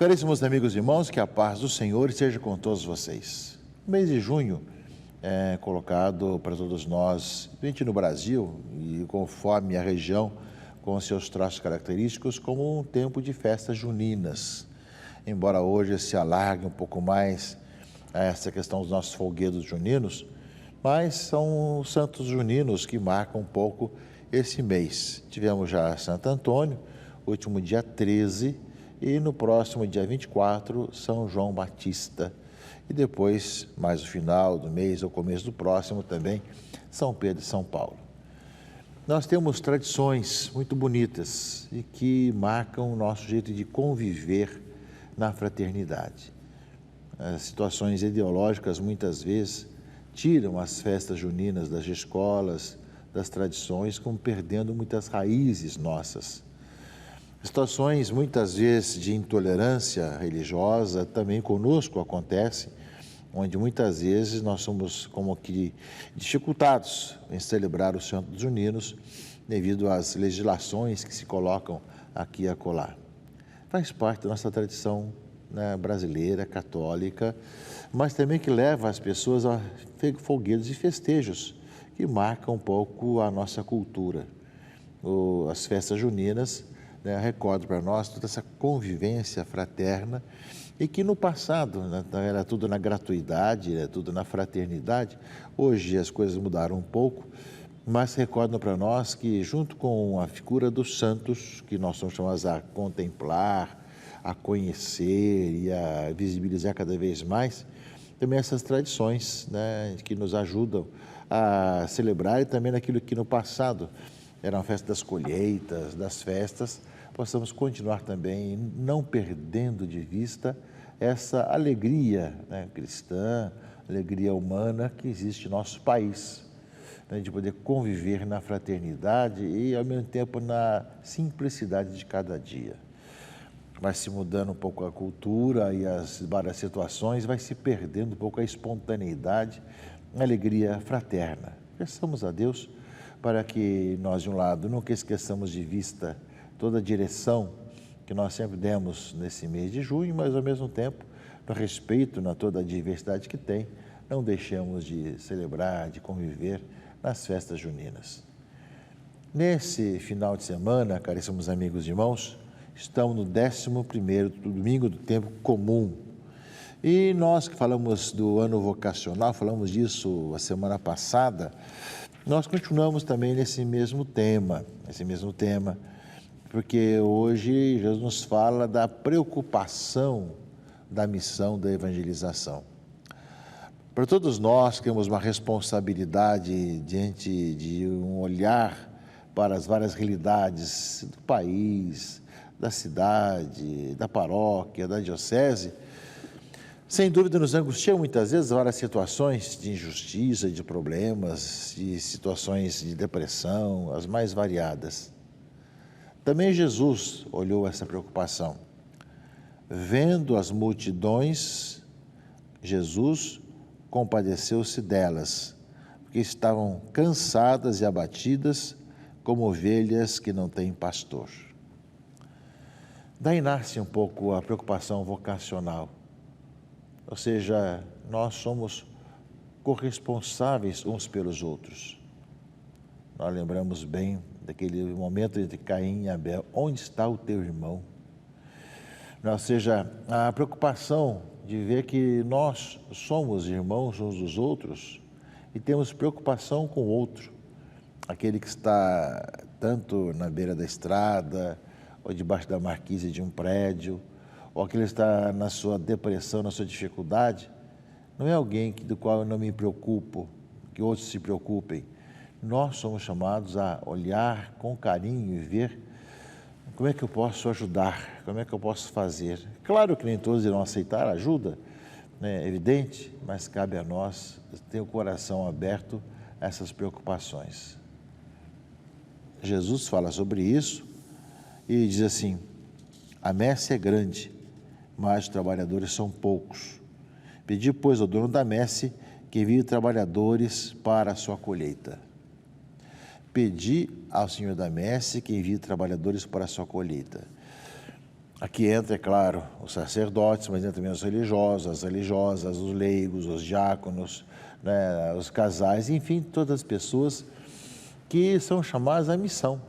Caríssimos amigos e irmãos, que a paz do Senhor esteja com todos vocês. O mês de junho é colocado para todos nós, principalmente no Brasil e conforme a região, com seus traços característicos, como um tempo de festas juninas. Embora hoje se alargue um pouco mais essa questão dos nossos folguedos juninos, mas são os santos juninos que marcam um pouco esse mês. Tivemos já Santo Antônio, último dia 13, e no próximo dia 24, São João Batista. E depois, mais o final do mês, ou começo do próximo também, São Pedro e São Paulo. Nós temos tradições muito bonitas e que marcam o nosso jeito de conviver na fraternidade. As situações ideológicas, muitas vezes, tiram as festas juninas das escolas, das tradições, como perdendo muitas raízes nossas. Situações, muitas vezes, de intolerância religiosa também conosco acontecem, onde muitas vezes nós somos como que dificultados em celebrar os Santos Juninos devido às legislações que se colocam aqui e acolá. Faz parte da nossa tradição, né, brasileira, católica, mas também que leva as pessoas a folguedos e festejos que marcam um pouco a nossa cultura. As festas juninas, né, recordam para nós toda essa convivência fraterna e que no passado, né, era tudo na gratuidade, era tudo na fraternidade. Hoje as coisas mudaram um pouco, mas recordam para nós que junto com a figura dos santos, que nós somos chamados a contemplar, a conhecer e a visibilizar cada vez mais, também essas tradições, né, que nos ajudam a celebrar e também naquilo que no passado era uma festa das colheitas, das festas, possamos continuar também não perdendo de vista essa alegria, né, cristã, alegria humana que existe no nosso país, né, de poder conviver na fraternidade e, ao mesmo tempo, na simplicidade de cada dia. Vai se mudando um pouco a cultura e as várias situações, vai se perdendo um pouco a espontaneidade, a alegria fraterna. Peçamos a Deus para que nós, de um lado, nunca esqueçamos de vista toda a direção que nós sempre demos nesse mês de junho, mas, ao mesmo tempo, no respeito a toda a diversidade que tem, não deixemos de celebrar, de conviver nas festas juninas. Nesse final de semana, caríssimos amigos e irmãos, estamos no 11º domingo do tempo comum. E nós que falamos do ano vocacional, falamos disso a semana passada, nós continuamos também nesse mesmo tema, porque hoje Jesus nos fala da preocupação da missão da evangelização. Para todos nós que temos uma responsabilidade diante de um olhar para as várias realidades do país, da cidade, da paróquia, da diocese, sem dúvida nos angustia muitas vezes várias situações de injustiça, de problemas, de situações de depressão, as mais variadas. Também Jesus olhou essa preocupação. Vendo as multidões, Jesus compadeceu-se delas, porque estavam cansadas e abatidas, como ovelhas que não têm pastor. Daí nasce um pouco a preocupação vocacional. Ou seja, nós somos corresponsáveis uns pelos outros. Nós lembramos bem daquele momento entre Caim e Abel. Onde está o teu irmão? Ou seja, a preocupação de ver que nós somos irmãos uns dos outros e temos preocupação com o outro. Aquele que está tanto na beira da estrada ou debaixo da marquise de um prédio, ou aquele que está na sua depressão, na sua dificuldade, não é alguém do qual eu não me preocupo, que outros se preocupem. Nós somos chamados a olhar com carinho e ver como é que eu posso ajudar, como é que eu posso fazer. Claro que nem todos irão aceitar a ajuda, né? É evidente, mas cabe a nós ter o coração aberto a essas preocupações. Jesus fala sobre isso e diz assim: a messe é grande, mas os trabalhadores são poucos. Pedi, pois, ao dono da messe que envie trabalhadores para a sua colheita. Pedi ao Senhor da messe que envie trabalhadores para a sua colheita. Aqui entra, é claro, os sacerdotes, mas entra também os religiosos, as religiosas, os leigos, os diáconos, né, os casais, enfim, todas as pessoas que são chamadas à missão.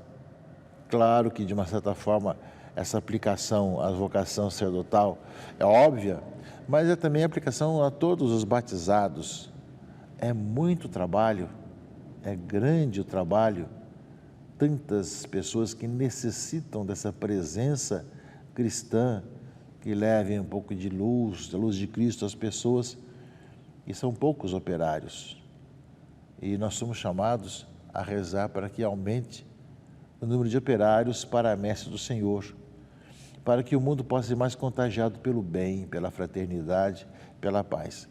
Claro que, de uma certa forma, essa aplicação à vocação sacerdotal é óbvia, mas é também a aplicação a todos os batizados. É muito trabalho, é grande o trabalho, tantas pessoas que necessitam dessa presença cristã, que levem um pouco de luz, da luz de Cristo às pessoas, e são poucos operários. E nós somos chamados a rezar para que aumente o número de operários para a messe do Senhor, para que o mundo possa ser mais contagiado pelo bem, pela fraternidade, pela paz.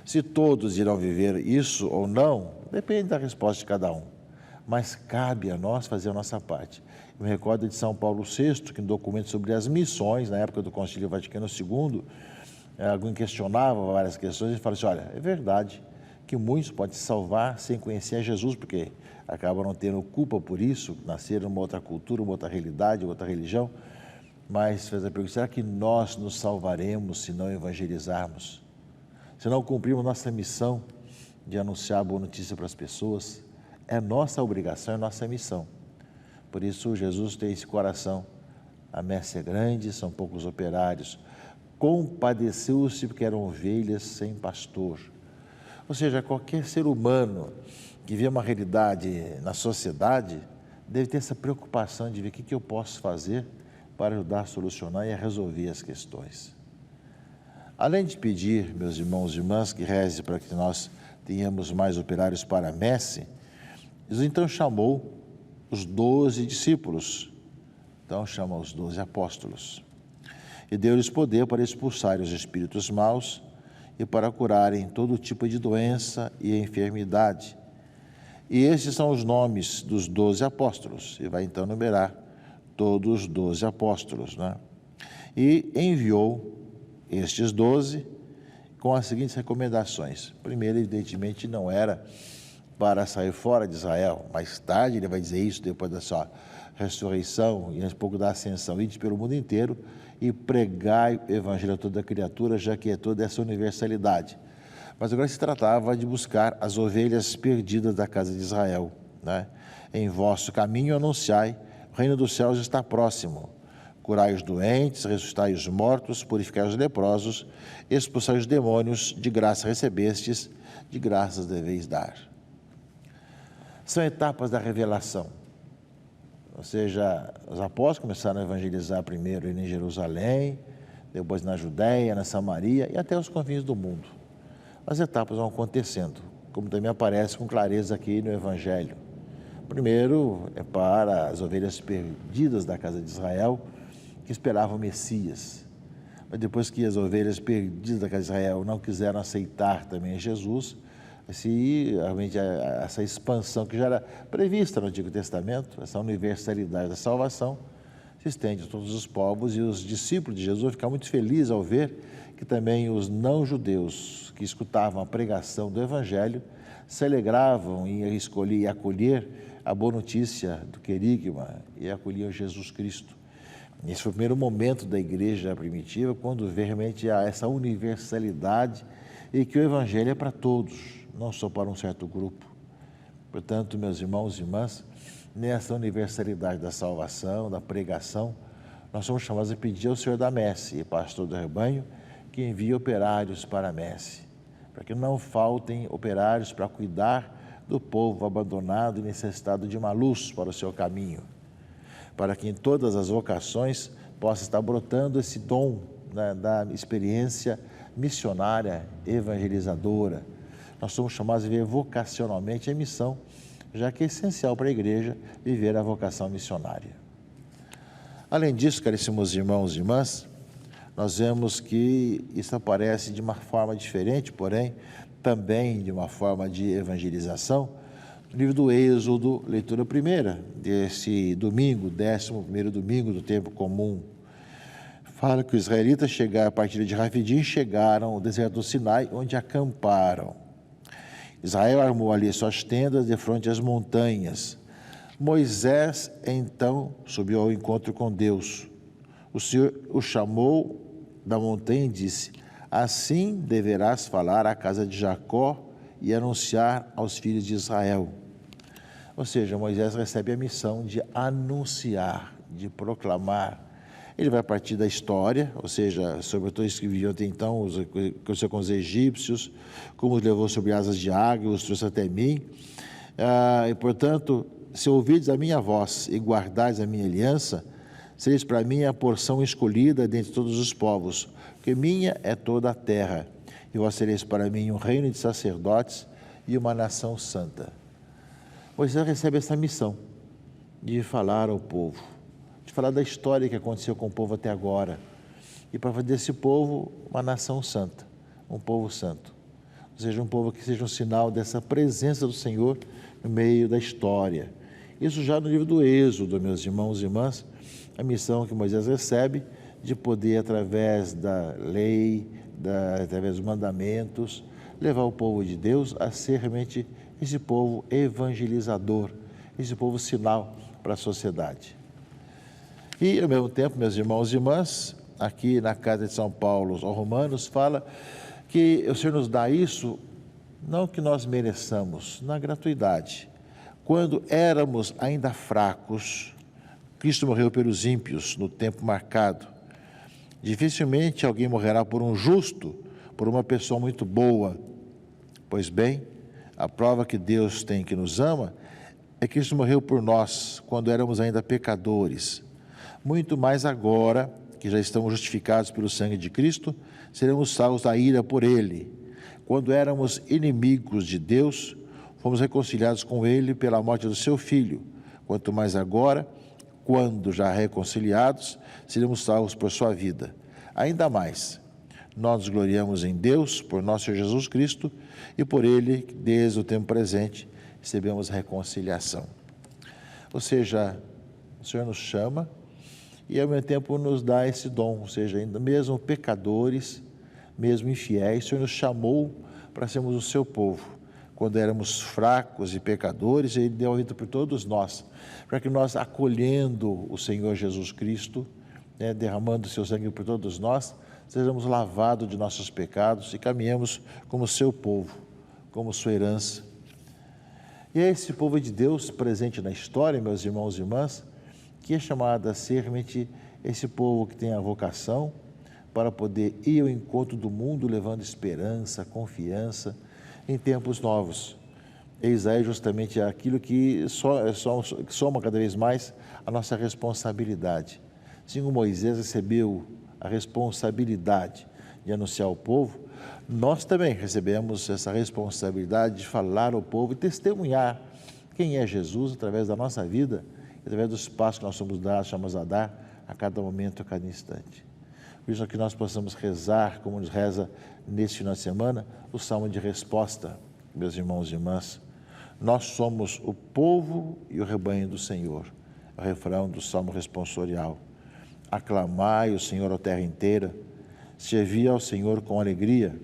Se todos irão viver isso ou não, depende da resposta de cada um, mas cabe a nós fazer a nossa parte. Eu me recordo de São Paulo VI, que no documento sobre as missões, na época do Concílio Vaticano II, alguém questionava várias questões e falava assim, olha, é verdade que muitos podem se salvar sem conhecer a Jesus, porque acabam não tendo culpa por isso, nasceram numa outra cultura, uma outra realidade, outra religião, mas fez a pergunta, será que nós nos salvaremos se não evangelizarmos? Se não cumprirmos nossa missão de anunciar a boa notícia para as pessoas? É nossa obrigação, é nossa missão. Por isso, Jesus tem esse coração. A messe é grande, são poucos operários. Compadeceu-se porque eram ovelhas sem pastor. Ou seja, qualquer ser humano que vê uma realidade na sociedade deve ter essa preocupação de ver o que eu posso fazer para ajudar a solucionar e a resolver as questões. Além de pedir, meus irmãos e irmãs, que reze para que nós tenhamos mais operários para a messe, Jesus então chamou os 12 discípulos, então chama os 12 apóstolos, e deu-lhes poder para expulsarem os espíritos maus e para curarem todo tipo de doença e enfermidade. E esses são os nomes dos 12 apóstolos, e vai então numerar todos os 12 apóstolos, né? E enviou estes 12 com as seguintes recomendações. Primeiro, evidentemente, não era para sair fora de Israel. Mais tarde ele vai dizer isso, depois da sua ressurreição e um pouco da ascensão, ide pelo mundo inteiro e pregai o evangelho a toda criatura, já que é toda essa universalidade. Mas agora se tratava de buscar as ovelhas perdidas da casa de Israel, né? Em vosso caminho anunciai, o reino dos céus está próximo. Curai os doentes, ressuscitai os mortos, purificai os leprosos, expulsai os demônios, de graça recebestes, de graças deveis dar. São etapas da revelação, ou seja, os apóstolos começaram a evangelizar primeiro em Jerusalém, depois na Judéia, na Samaria e até os confins do mundo. As etapas vão acontecendo, como também aparece com clareza aqui no Evangelho. Primeiro é para as ovelhas perdidas da casa de Israel, que esperavam o Messias. Mas depois que as ovelhas perdidas da casa de Israel não quiseram aceitar também Jesus, realmente essa expansão que já era prevista no Antigo Testamento, essa universalidade da salvação, se estende a todos os povos, e os discípulos de Jesus vão ficar muito felizes ao ver que também os não-judeus que escutavam a pregação do Evangelho se alegravam em escolher e acolher a boa notícia do querigma e acolhiam Jesus Cristo. Esse foi o primeiro momento da igreja primitiva, quando vê realmente essa universalidade e que o Evangelho é para todos, não só para um certo grupo. Portanto, meus irmãos e irmãs, nessa universalidade da salvação, da pregação, nós somos chamados a pedir ao Senhor da messe, pastor do rebanho, que envie operários para a messe, para que não faltem operários para cuidar do povo abandonado e necessitado de uma luz para o seu caminho, para que em todas as vocações possa estar brotando esse dom, né, da experiência missionária, evangelizadora. Nós somos chamados a viver vocacionalmente a missão, já que é essencial para a igreja viver a vocação missionária. Além disso, caríssimos irmãos e irmãs, nós vemos que isso aparece de uma forma diferente, porém, também de uma forma de evangelização, no livro do Êxodo, leitura primeira, desse domingo, 11º domingo do tempo comum. Fala que os israelitas chegaram, a partir de Rafidim, chegaram ao deserto do Sinai, onde acamparam. Israel armou ali suas tendas de frente às montanhas. Moisés, então, subiu ao encontro com Deus. O Senhor o chamou da montanha e disse: assim deverás falar à casa de Jacó e anunciar aos filhos de Israel. Ou seja, Moisés recebe a missão de anunciar, de proclamar. Ele vai partir da história, ou seja, sobre todos que viviam até então, o que aconteceu com os egípcios, como os levou sobre asas de águia, os trouxe até mim. E, portanto, se ouvirdes a minha voz e guardardes a minha aliança, sereis para mim a porção escolhida dentre todos os povos, porque minha é toda a terra, e vós sereis para mim um reino de sacerdotes e uma nação santa. Moisés recebe essa missão de falar ao povo, de falar da história que aconteceu com o povo até agora, e para fazer desse povo uma nação santa, um povo santo, ou seja, um povo que seja um sinal dessa presença do Senhor no meio da história. Isso já no livro do Êxodo, meus irmãos e irmãs, a missão que Moisés recebe de poder, através da lei, através dos mandamentos, levar o povo de Deus a ser realmente esse povo evangelizador, esse povo sinal para a sociedade. E, ao mesmo tempo, meus irmãos e irmãs, aqui na Carta de São Paulo aos Romanos, fala que o Senhor nos dá isso, não que nós mereçamos, na gratuidade. Quando éramos ainda fracos, Cristo morreu pelos ímpios no tempo marcado. Dificilmente alguém morrerá por um justo, por uma pessoa muito boa. Pois bem, a prova que Deus tem que nos ama é que Cristo morreu por nós quando éramos ainda pecadores. Muito mais agora, que já estamos justificados pelo sangue de Cristo, seremos salvos da ira por Ele. Quando éramos inimigos de Deus, fomos reconciliados com Ele pela morte do Seu Filho. Quanto mais agora, quando já reconciliados, seremos salvos por Sua vida. Ainda mais, nós nos gloriamos em Deus, por nosso Senhor Jesus Cristo, e por Ele, desde o tempo presente, recebemos reconciliação. Ou seja, o Senhor nos chama e, ao mesmo tempo, nos dá esse dom, ou seja, ainda mesmo pecadores, mesmo infiéis, o Senhor nos chamou para sermos o Seu povo. Quando éramos fracos e pecadores, Ele deu a vida por todos nós, para que nós, acolhendo o Senhor Jesus Cristo, derramando o Seu sangue por todos nós, sejamos lavados de nossos pecados e caminhemos como Seu povo, como Sua herança. E é esse povo de Deus presente na história, meus irmãos e irmãs, que é chamado a ser realmente esse povo que tem a vocação para poder ir ao encontro do mundo, levando esperança, confiança em tempos novos. Eis aí justamente aquilo que soma cada vez mais a nossa responsabilidade. Assim como Moisés recebeu a responsabilidade de anunciar ao povo, nós também recebemos essa responsabilidade de falar ao povo e testemunhar quem é Jesus através da nossa vida, através dos passos que nós chamamos a dar a cada momento, a cada instante. Por isso que nós possamos rezar, como nos reza neste final de semana, o Salmo de Resposta, meus irmãos e irmãs. Nós somos o povo e o rebanho do Senhor, o refrão do Salmo responsorial. Aclamai o Senhor, a terra inteira, servi ao Senhor com alegria,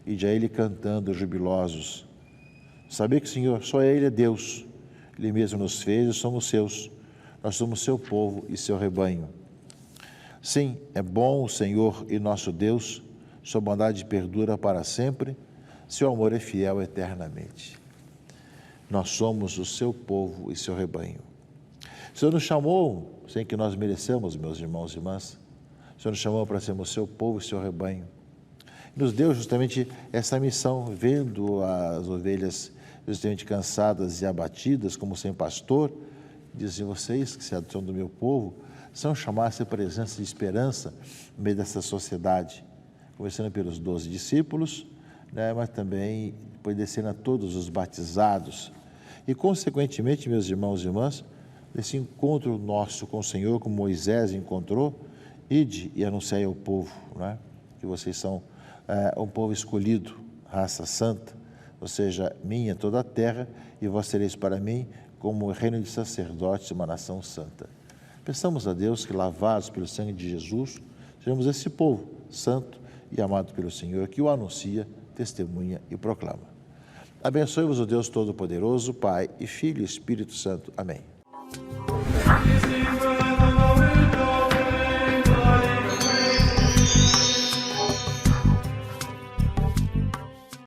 e de a Ele cantando jubilosos. Saber que o Senhor, só Ele é Deus, Ele mesmo nos fez e somos seus, nós somos seu povo e seu rebanho. Sim, é bom o Senhor e nosso Deus, sua bondade perdura para sempre, seu amor é fiel eternamente. Nós somos o seu povo e seu rebanho. O Senhor nos chamou, sem que nós mereçamos, meus irmãos e irmãs, o Senhor nos chamou para sermos seu povo e seu rebanho. Nos deu justamente essa missão, vendo as ovelhas justamente cansadas e abatidas, como sem pastor, dizem vocês, que são do meu povo, são chamados a presença de esperança no meio dessa sociedade, começando pelos 12 discípulos, mas também depois descendo a todos os batizados. E, consequentemente, meus irmãos e irmãs, nesse encontro nosso com o Senhor, como Moisés encontrou, ide e anunciai ao povo, que vocês são um povo escolhido, raça santa, ou seja, minha toda a terra, e vós sereis para mim como reino de sacerdotes e uma nação santa. Peçamos a Deus que, lavados pelo sangue de Jesus, sejamos esse povo santo e amado pelo Senhor, que o anuncia, testemunha e proclama. Abençoe-vos o Deus Todo-Poderoso, Pai e Filho e Espírito Santo. Amém.